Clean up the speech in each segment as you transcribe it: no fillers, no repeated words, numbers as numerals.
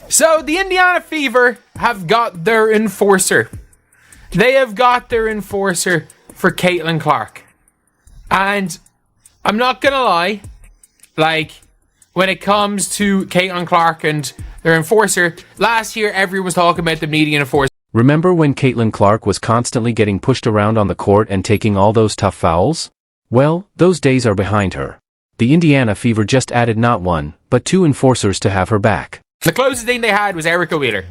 So the Indiana Fever have got their enforcer. They have got their enforcer for Caitlin Clark. And I'm not gonna lie, like, when it comes to Caitlin Clark and their enforcer, last year everyone was talking about them needing an enforcer. Remember when Caitlin Clark was constantly getting pushed around on the court and taking all those tough fouls? Well, those days are behind her. The Indiana Fever just added not one, but two enforcers to have her back. The closest thing they had was Erica Wheeler.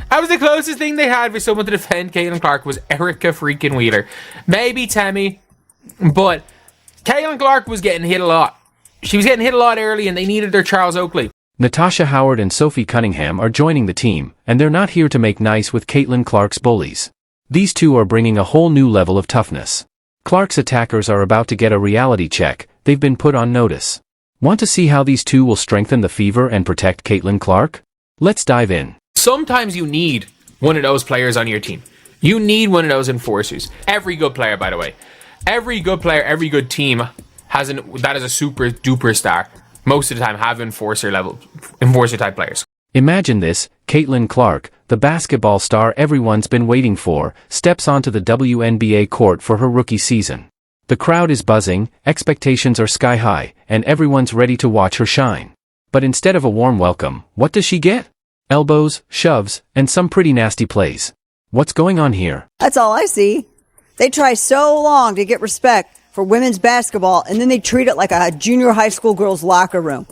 That was the closest thing they had for someone to defend Caitlin Clark, was Erica freaking Wheeler. Maybe Tammy, but Caitlin Clark was getting hit a lot. She was getting hit a lot early and they needed their Charles Oakley. Natasha Howard and Sophie Cunningham are joining the team, and they're not here to make nice with Caitlin Clark's bullies. These two are bringing a whole new level of toughness. Clark's attackers are about to get a reality check. They've been put on notice. Want to see how these two will strengthen the Fever and protect Caitlin Clark? Let's dive in. Sometimes you need one of those players on your team. You need one of those enforcers. Every good player, by the way. Every good player, every good team that is a super duper star. Most of the time have enforcer type players. Imagine this, Caitlin Clark, the basketball star everyone's been waiting for, steps onto the WNBA court for her rookie season. The crowd is buzzing, expectations are sky high, and everyone's ready to watch her shine. But instead of a warm welcome, what does she get? Elbows, shoves, and some pretty nasty plays. What's going on here? That's all I see. They try so long to get respect for women's basketball, and then they treat it like a junior high school girl's locker room.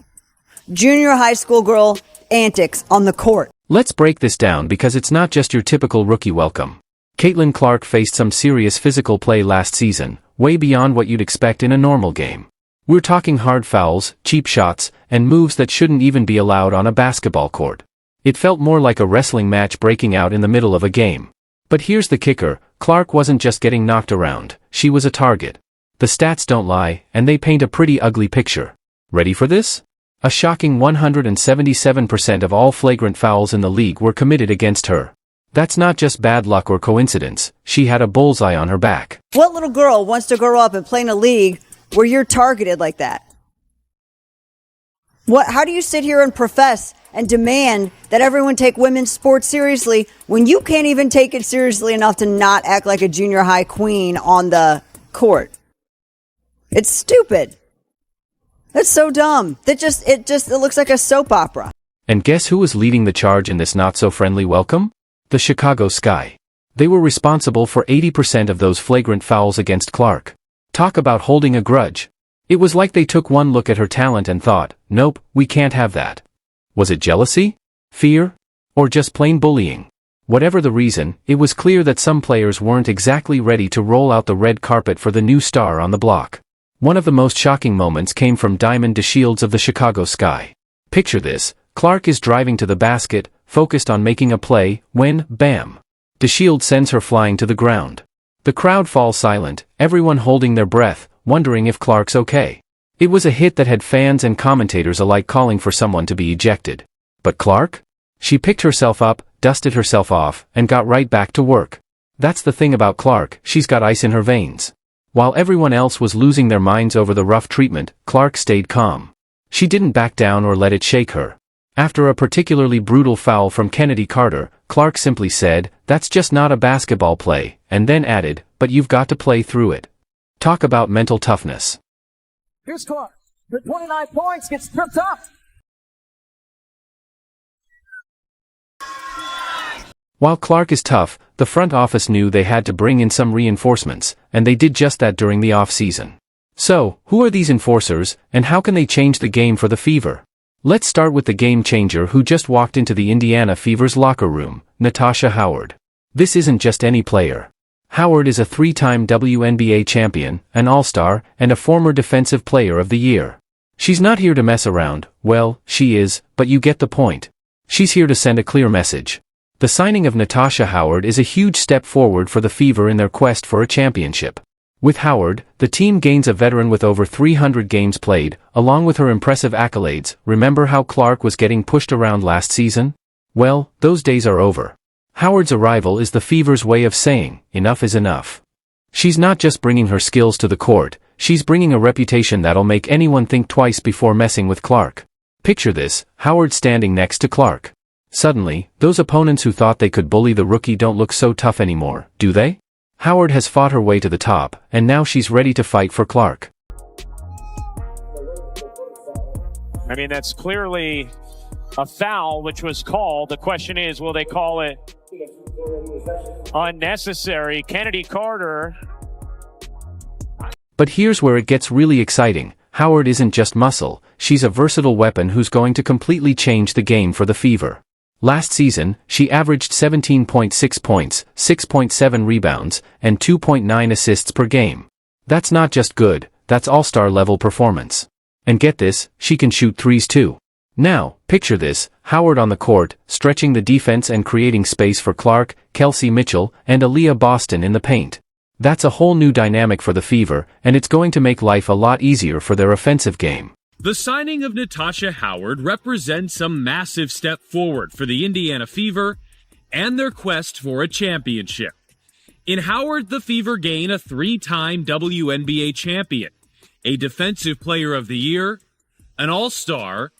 Junior high school girl antics on the court. Let's break this down because it's not just your typical rookie welcome. Caitlin Clark faced some serious physical play last season, way beyond what you'd expect in a normal game. We're talking hard fouls, cheap shots, and moves that shouldn't even be allowed on a basketball court. It felt more like a wrestling match breaking out in the middle of a game. But here's the kicker, Clark wasn't just getting knocked around, she was a target. The stats don't lie, and they paint a pretty ugly picture. Ready for this? A shocking 177% of all flagrant fouls in the league were committed against her. That's not just bad luck or coincidence, she had a bullseye on her back. What little girl wants to grow up and play in a league where you're targeted like that? How do you sit here and profess and demand that everyone take women's sports seriously when you can't even take it seriously enough to not act like a junior high queen on the court? It's stupid. That's so dumb. It looks like a soap opera. And guess who was leading the charge in this not-so-friendly welcome? The Chicago Sky. They were responsible for 80% of those flagrant fouls against Clark. Talk about holding a grudge. It was like they took one look at her talent and thought, nope, we can't have that. Was it jealousy? Fear? Or just plain bullying? Whatever the reason, it was clear that some players weren't exactly ready to roll out the red carpet for the new star on the block. One of the most shocking moments came from Diamond DeShields of the Chicago Sky. Picture this, Clark is driving to the basket, focused on making a play, when, bam! DeShields sends her flying to the ground. The crowd falls silent, everyone holding their breath, wondering if Clark's okay. It was a hit that had fans and commentators alike calling for someone to be ejected. But Clark? She picked herself up, dusted herself off, and got right back to work. That's the thing about Clark, she's got ice in her veins. While everyone else was losing their minds over the rough treatment, Clark stayed calm. She didn't back down or let it shake her. After a particularly brutal foul from Kennedy Carter, Clark simply said, "That's just not a basketball play," and then added, "But you've got to play through it." Talk about mental toughness. Here's Clark. The 29 points gets tripped up. While Clark is tough, the front office knew they had to bring in some reinforcements, and they did just that during the off-season. So, who are these enforcers, and how can they change the game for the Fever? Let's start with the game changer who just walked into the Indiana Fever's locker room, Natasha Howard. This isn't just any player. Howard is a three-time WNBA champion, an all-star, and a former Defensive Player of the Year. She's not here to mess around, well, she is, but you get the point. She's here to send a clear message. The signing of Natasha Howard is a huge step forward for the Fever in their quest for a championship. With Howard, the team gains a veteran with over 300 games played, along with her impressive accolades. Remember how Clark was getting pushed around last season? Well, those days are over. Howard's arrival is the Fever's way of saying, enough is enough. She's not just bringing her skills to the court, she's bringing a reputation that'll make anyone think twice before messing with Clark. Picture this, Howard standing next to Clark. Suddenly, those opponents who thought they could bully the rookie don't look so tough anymore, do they? Howard has fought her way to the top, and now she's ready to fight for Clark. I mean, that's clearly a foul, which was called. The question is, will they call it unnecessary? Kennedy Carter. But here's where it gets really exciting. Howard isn't just muscle, she's a versatile weapon who's going to completely change the game for the Fever. Last season, she averaged 17.6 points, 6.7 rebounds, and 2.9 assists per game. That's not just good, that's all-star level performance. And get this, she can shoot threes too. Now, picture this, Howard on the court, stretching the defense and creating space for Clark, Kelsey Mitchell, and Aaliyah Boston in the paint. That's a whole new dynamic for the Fever, and it's going to make life a lot easier for their offensive game. The signing of Natasha Howard represents a massive step forward for the Indiana Fever and their quest for a championship. In Howard, the Fever gain a 3-time WNBA champion, a Defensive Player of the Year, an All-Star,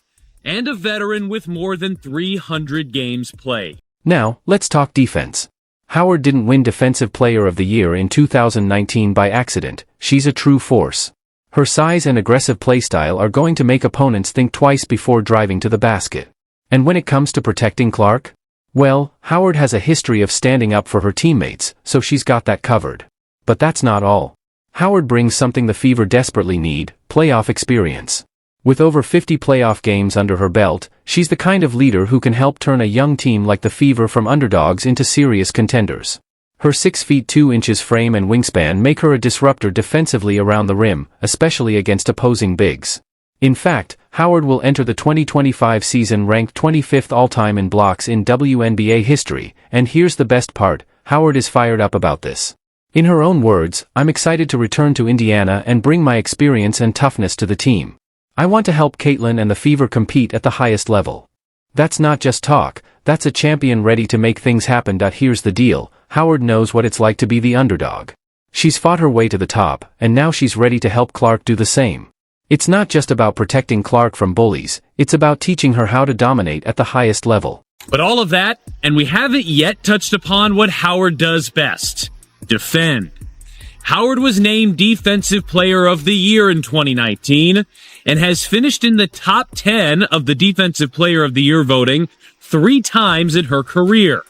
and a veteran with more than 300 games played. Now, let's talk defense. Howard didn't win Defensive Player of the Year in 2019 by accident. She's a true force. Her size and aggressive playstyle are going to make opponents think twice before driving to the basket. And when it comes to protecting Clark? Well, Howard has a history of standing up for her teammates, so she's got that covered. But that's not all. Howard brings something the Fever desperately need: playoff experience. With over 50 playoff games under her belt, she's the kind of leader who can help turn a young team like the Fever from underdogs into serious contenders. Her 6 feet 2 inches frame and wingspan make her a disruptor defensively around the rim, especially against opposing bigs. In fact, Howard will enter the 2025 season ranked 25th all-time in blocks in WNBA history, and here's the best part, Howard is fired up about this. In her own words, "I'm excited to return to Indiana and bring my experience and toughness to the team. I want to help Caitlin and the Fever compete at the highest level." That's not just talk, that's a champion ready to make things happen. Here's the deal, Howard knows what it's like to be the underdog. She's fought her way to the top, and now she's ready to help Clark do the same. It's not just about protecting Clark from bullies, it's about teaching her how to dominate at the highest level. But all of that, and we haven't yet touched upon what Howard does best: defend. Howard was named Defensive Player of the Year in 2019 and has finished in the top 10 of the Defensive Player of the Year voting 3 times in her career.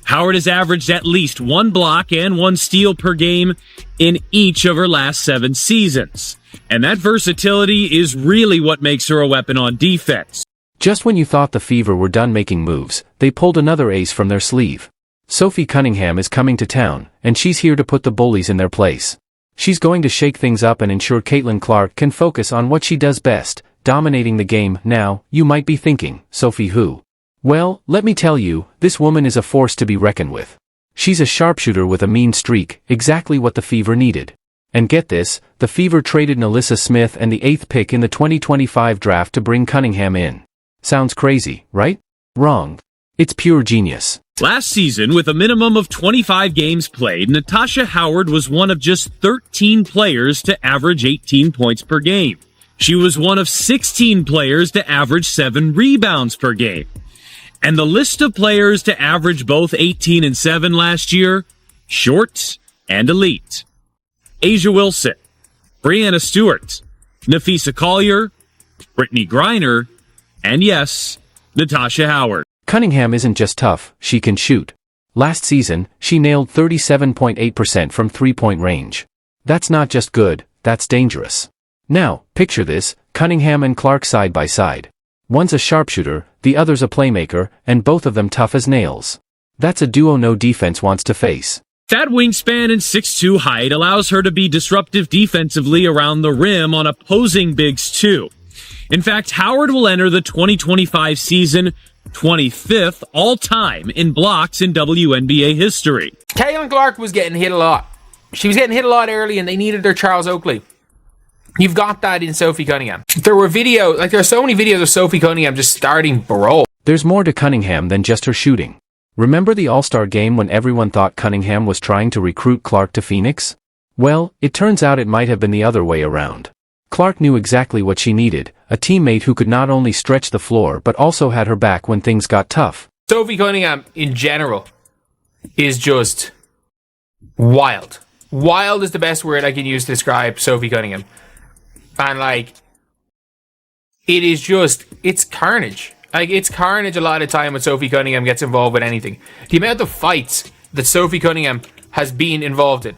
Howard has averaged at least 1 block and 1 steal per game in each of her last 7 seasons. And that versatility is really what makes her a weapon on defense. Just when you thought the Fever were done making moves, they pulled another ace from their sleeve. Sophie Cunningham is coming to town, and she's here to put the bullies in their place. She's going to shake things up and ensure Caitlin Clark can focus on what she does best, dominating the game. Now, you might be thinking, Sophie who? Well, let me tell you, this woman is a force to be reckoned with. She's a sharpshooter with a mean streak, exactly what the Fever needed. And get this, the Fever traded Alyssa Smith and the 8th pick in the 2025 draft to bring Cunningham in. Sounds crazy, right? Wrong. It's pure genius. Last season, with a minimum of 25 games played, Natasha Howard was one of just 13 players to average 18 points per game. She was one of 16 players to average 7 rebounds per game. And the list of players to average both 18 and 7 last year, short and elite: Asia Wilson, Brianna Stewart, Nafisa Collier, Brittany Griner, and yes, Natasha Howard. Cunningham isn't just tough, she can shoot. Last season, she nailed 37.8% from three-point range. That's not just good, that's dangerous. Now, picture this, Cunningham and Clark side by side. One's a sharpshooter, the other's a playmaker, and both of them tough as nails. That's a duo no defense wants to face. That wingspan and 6'2" height allows her to be disruptive defensively around the rim on opposing bigs too. In fact, Howard will enter the 2025 season 25th all-time in blocks in WNBA history. Caitlin Clark was getting hit a lot. She was getting hit a lot early, and they needed their Charles Oakley. You've got that in Sophie Cunningham. There are so many videos of Sophie Cunningham just starting brawl. There's more to Cunningham than just her shooting. Remember the All-Star game when everyone thought Cunningham was trying to recruit Clark to Phoenix? Well, it turns out it might have been the other way around. Clark knew exactly what she needed, a teammate who could not only stretch the floor but also had her back when things got tough. Sophie Cunningham, in general, is just wild. Wild is the best word I can use to describe Sophie Cunningham. And, like, it is just, it's carnage. Like, it's carnage a lot of the time when Sophie Cunningham gets involved with anything. The amount of fights that Sophie Cunningham has been involved in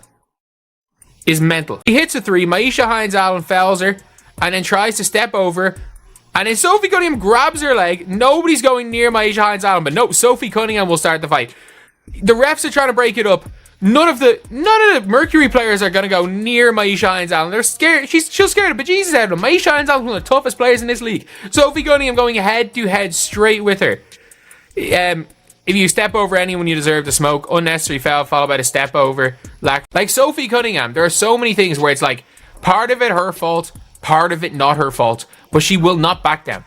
is mental. She hits a three, Maisha Hines-Allen fouls her, and then tries to step over, and then Sophie Cunningham grabs her leg. Nobody's going near Maisha Hines-Allen, but no, Sophie Cunningham will start the fight. The refs are trying to break it up. None of the Mercury players are going to go near Maisha Hines-Allen. They're scared. She's scared of bejesus out of them. Maisha Hines-Allen is one of the toughest players in this league. Sophie Cunningham going head to head straight with her. If you step over anyone, you deserve to smoke. Unnecessary foul followed by the step over. Like Sophie Cunningham, there are so many things where it's like part of it her fault, part of it not her fault, but she will not back down.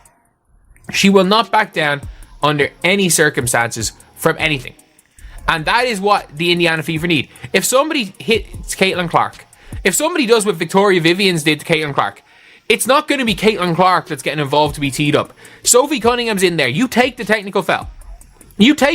She will not back down under any circumstances from anything. And that is what the Indiana Fever need. If somebody hits Caitlin Clark, if somebody does what Victoria Vivians did to Caitlin Clark, it's not going to be Caitlin Clark that's getting involved to be teed up. Sophie Cunningham's in there. You take the technical foul. You take